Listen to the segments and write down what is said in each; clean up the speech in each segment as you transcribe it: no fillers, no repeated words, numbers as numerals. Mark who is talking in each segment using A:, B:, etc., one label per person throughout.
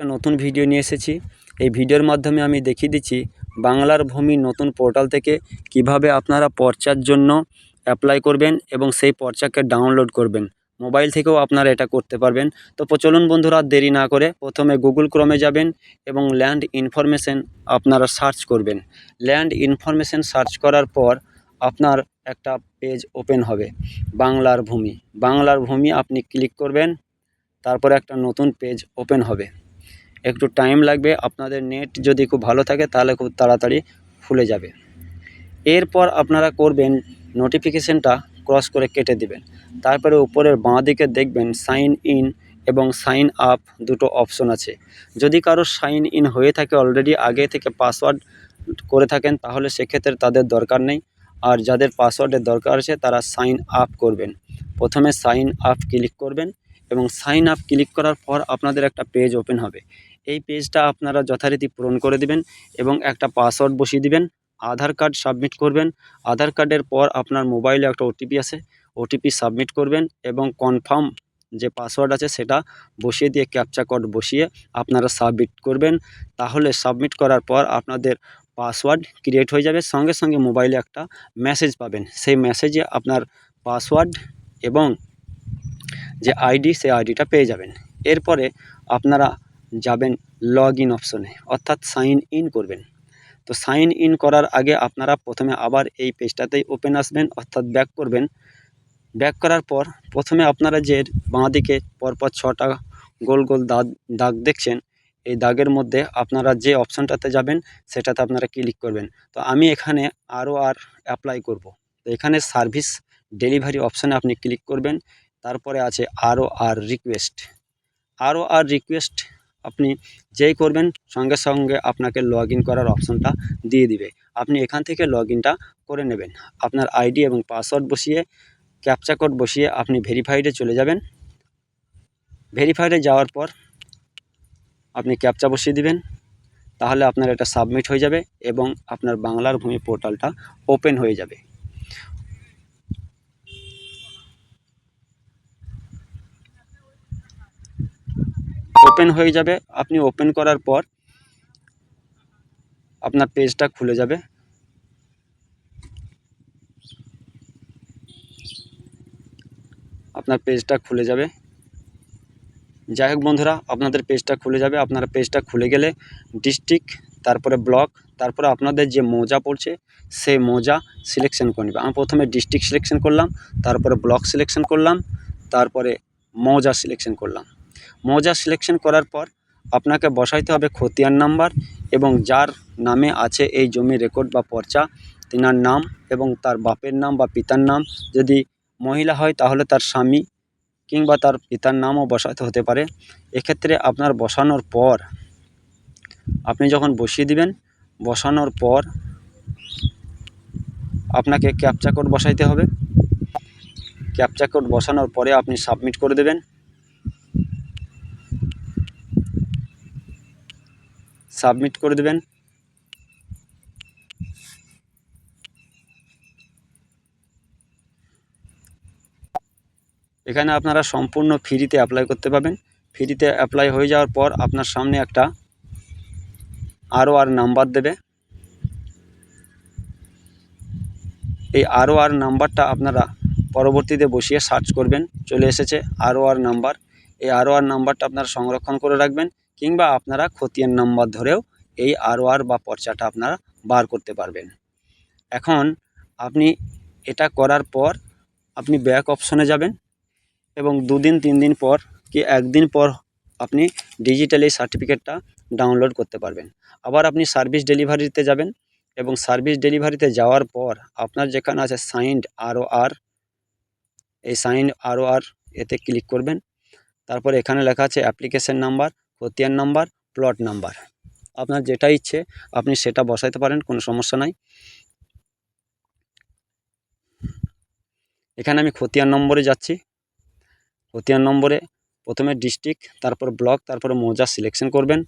A: একটা নতুন ভিডিও নিয়ে এসেছি। এই ভিডিওর মাধ্যমে আমি দেখিয়ে দিচ্ছি বাংলার ভূমি নতুন পোর্টাল থেকে কিভাবে আপনারা পর্চার জন্য অ্যাপ্লাই করবেন এবং সেই পর্চাকে ডাউনলোড করবেন। মোবাইল থেকেও আপনারা এটা করতে পারবেন। তো চলুন বন্ধুরা, দেরি না করে প্রথমে গুগল ক্রোমে যাবেন এবং ল্যান্ড ইনফরমেশন আপনারা সার্চ করবেন। ল্যান্ড ইনফরমেশন সার্চ করার পর আপনার একটা পেজ ওপেন হবে, বাংলার ভূমি। বাংলার ভূমি আপনি ক্লিক করবেন, তারপরে একটা নতুন পেজ ওপেন হবে। একটু টাইম লাগবে, আপনাদের নেট যদি খুব ভালো থাকে তাহলে খুব তাড়াতাড়ি খুলে যাবে। এরপর আপনারা করবেন, নোটিফিকেশানটা ক্রস করে কেটে দিবেন। তারপরে উপরের বাঁ দিকে দেখবেন সাইন ইন এবং সাইন আপ দুটো অপশন আছে। যদি কারো সাইন ইন হয়ে থাকে অলরেডি, আগে থেকে পাসওয়ার্ড করে থাকেন, তাহলে সেক্ষেত্রে তাদের দরকার নেই। আর যাদের পাসওয়ার্ডের দরকার আছে তারা সাইন আপ করবেন। প্রথমে সাইন আপ ক্লিক করবেন এবং সাইন আপ ক্লিক করার পর আপনাদের একটা পেজ ওপেন হবে। এই পেজটা আপনারা যথারীতি পূরণ করে দিবেন এবং একটা পাসওয়ার্ড বসিয়ে দিবেন। আধার কার্ড সাবমিট করবেন। আধার কার্ডের পর আপনার মোবাইলে একটা ওটিপি আসে, ওটিপি সাবমিট করবেন এবং কনফার্ম যে পাসওয়ার্ড আছে সেটা বসিয়ে দিয়ে ক্যাপচা কোড বসিয়ে আপনারা সাবমিট করবেন। তাহলে সাবমিট করার পর আপনাদের পাসওয়ার্ড ক্রিয়েট হয়ে যাবে। সঙ্গে সঙ্গে মোবাইলে একটা মেসেজ পাবেন। সেই মেসেজে আপনার পাসওয়ার্ড এবং যে আইডি, সেই আইডিটা পেয়ে যাবেন। এরপরে আপনারা যাবেন লগ ইন অপশনে, অর্থাৎ সাইন ইন করবেন। তো সাইন ইন করার আগে আপনারা প্রথমে আবার এই পেজটাতেই ওপেন আসবেন, অর্থাৎ ব্যাক করবেন। ব্যাক করার পর প্রথমে আপনারা যে বাঁ দিকে পরপর 6টা গোল গোল দাগ দেখছেন, এই দাগের মধ্যে আপনারা যে অপশানটাতে যাবেন সেটাতে আপনারা ক্লিক করবেন। তো আমি এখানে আরও অ্যাপ্লাই করব। তো এখানে সার্ভিস ডেলিভারি অপশানে আপনি ক্লিক করবেন। তারপরে আছে রিকোয়েস্ট আপনি যেই করবেন সঙ্গে সঙ্গে আপনাকে লগ ইন করার অপশানটা দিয়ে দিবে। আপনি এখান থেকে লগ ইনটা করে নেবেন। আপনার আইডি এবং পাসওয়ার্ড বসিয়ে ক্যাপচা কোড বসিয়ে আপনি ভেরিফাইডে চলে যাবেন। ভেরিফাইডে যাওয়ার পর আপনি ক্যাপচা বসিয়ে দিবেন। তাহলে আপনার এটা সাবমিট হয়ে যাবে এবং আপনার বাংলার ভূমি পোর্টালটা ওপেন হয়ে যাবে। ওপেন হয়ে যাবে। আপনি ওপেন করার পর আপনার পেজটা খুলে যাবে। আপনার পেজটা খুলে যাবে। যাই হোক বন্ধুরা, আপনাদের পেজটা খুলে যাবে। আপনার পেজটা খুলে গেলে ডিস্ট্রিক্ট, তারপরে ব্লক, তারপরে আপনাদের যে মৌজা পড়ছে সেই মৌজা সিলেকশন করে নেবে। আমি প্রথমে ডিস্ট্রিক্ট সিলেকশন করলাম, তারপরে ব্লক সিলেকশন করলাম, তারপরে মৌজা সিলেকশন করলাম। মৌজা সিলেকশন করার পর আপনাকে বসাইতে হবে খতিয়ান নাম্বার এবং যার নামে আছে এই জমি রেকর্ড বা পর্চা, তিনার নাম এবং তার বাপের নাম বা পিতার নাম। যদি মহিলা হয় তাহলে তার স্বামী কিংবা তার পিতার নামও বসাতে হতে পারে। এক্ষেত্রে আপনার বসানোর পর আপনি যখন বসিয়ে দিবেন, বসানোর পর আপনাকে ক্যাপচা কোড বসাইতে হবে। ক্যাপচা কোড বসানোর পরে আপনি সাবমিট করে দেবেন। সাবমিট করে দেবেন। এখানে আপনারা সম্পূর্ণ ফ্রিতে অ্যাপ্লাই করতে পারবেন। ফ্রিতে অ্যাপ্লাই হয়ে যাওয়ার পর আপনার সামনে একটা আর নাম্বার দেবে। এই আর নাম্বারটা আপনারা পরবর্তীতে বসিয়ে সার্চ করবেন। চলে এসেছে আর নাম্বার। এই আর নাম্বারটা আপনারা সংরক্ষণ করে রাখবেন, কিংবা আপনারা খতিয়ান নাম্বার ধরেও এই আর বা পর্চাটা আপনারা বার করতে পারবেন। এখন আপনি এটা করার পর আপনি ব্যাক অপশনে যাবেন এবং 2 দিন 3 দিন পর কি 1 দিন পর আপনি ডিজিটালি সার্টিফিকেটটা ডাউনলোড করতে পারবেন। আবার আপনি সার্ভিস ডেলিভারিতে যাবেন এবং সার্ভিস ডেলিভারিতে যাওয়ার পর আপনার যেখানে আছে সাইন্ড আর, এই সাইন্ড আর এতে ক্লিক করবেন। তারপর এখানে লেখা আছে অ্যাপ্লিকেশন নাম্বার, খতিয়ান নাম্বার, প্লট নাম্বার। আপনার যেটা ইচ্ছে আপনি সেটা বসাইতে পারেন, কোনো সমস্যা নাই। এখানে আমি খতিয়ান নম্বরে যাচ্ছি। খতিয়ান নম্বরে প্রথমে ডিস্ট্রিক্ট, তারপর ব্লক, তারপরে মৌজা সিলেকশন করবেন।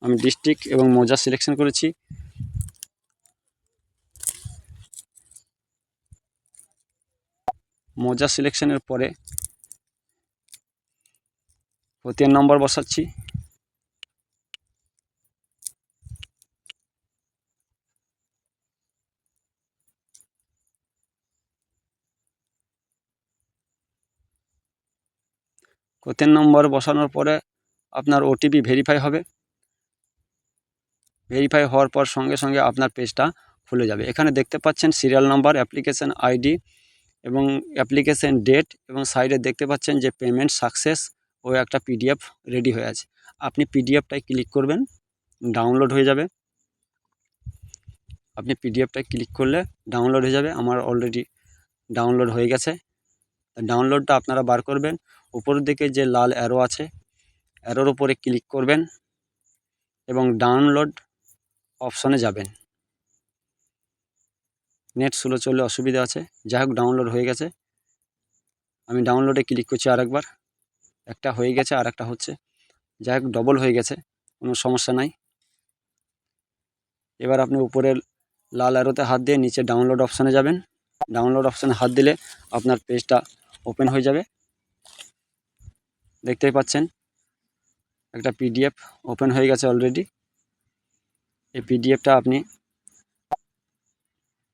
A: আমি ডিস্ট্রিক্ট এবং মৌজা সিলেকশন করেছি। মৌজা সিলেকশনের পরে প্রতি নম্বর বসাচ্ছি। প্রতি নম্বর বসানোর পরে আপনার ওটিপি ভেরিফাই হবে। ভেরিফাই হওয়ার পর সঙ্গে সঙ্গে আপনার পেজটা খুলে যাবে। এখানে দেখতে পাচ্ছেন সিরিয়াল নাম্বার, অ্যাপ্লিকেশন আইডি এবং অ্যাপ্লিকেশন ডেট, এবং সাইডে দেখতে পাচ্ছেন যে পেমেন্ট সাকসেস ও একটা পিডিএফ রেডি হয়ে আছে। আপনি পিডিএফটায় ক্লিক করবেন, ডাউনলোড হয়ে যাবে। আপনি পিডিএফটায় ক্লিক করলে ডাউনলোড হয়ে যাবে। আমার অলরেডি ডাউনলোড হয়ে গেছে। ডাউনলোডটা আপনারা বার করবেন। উপরের দিকে যে লাল অ্যারো আছে, অ্যারোর উপরে ক্লিক করবেন এবং ডাউনলোড অপশনে যাবেন। নেট স্লো চললে অসুবিধা আছে, যাই হোক ডাউনলোড হয়ে গেছে। আমি ডাউনলোডে ক্লিক করছি আরেকবার, একটা হয়ে গেছে আর একটা হচ্ছে, যাই হোক ডবল হয়ে গেছে, কোনো সমস্যা নাই। এবার আপনি উপরের লাল অ্যারোতে হাত দিয়ে নিচে ডাউনলোড অপশানে যাবেন। ডাউনলোড অপশানে হাত দিলে আপনার পেজটা ওপেন হয়ে যাবে। দেখতেই পাচ্ছেন একটা পিডিএফ ওপেন হয়ে গেছে অলরেডি। এই পিডিএফটা আপনি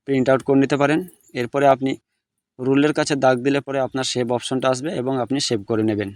A: প্রিন্ট আউট করে নিতে পারেন। এরপরে আপনি রুলের কাছে দাগ দিলে পরে আপনার সেভ অপশনটা আসবে এবং আপনি সেভ করে নেবেন।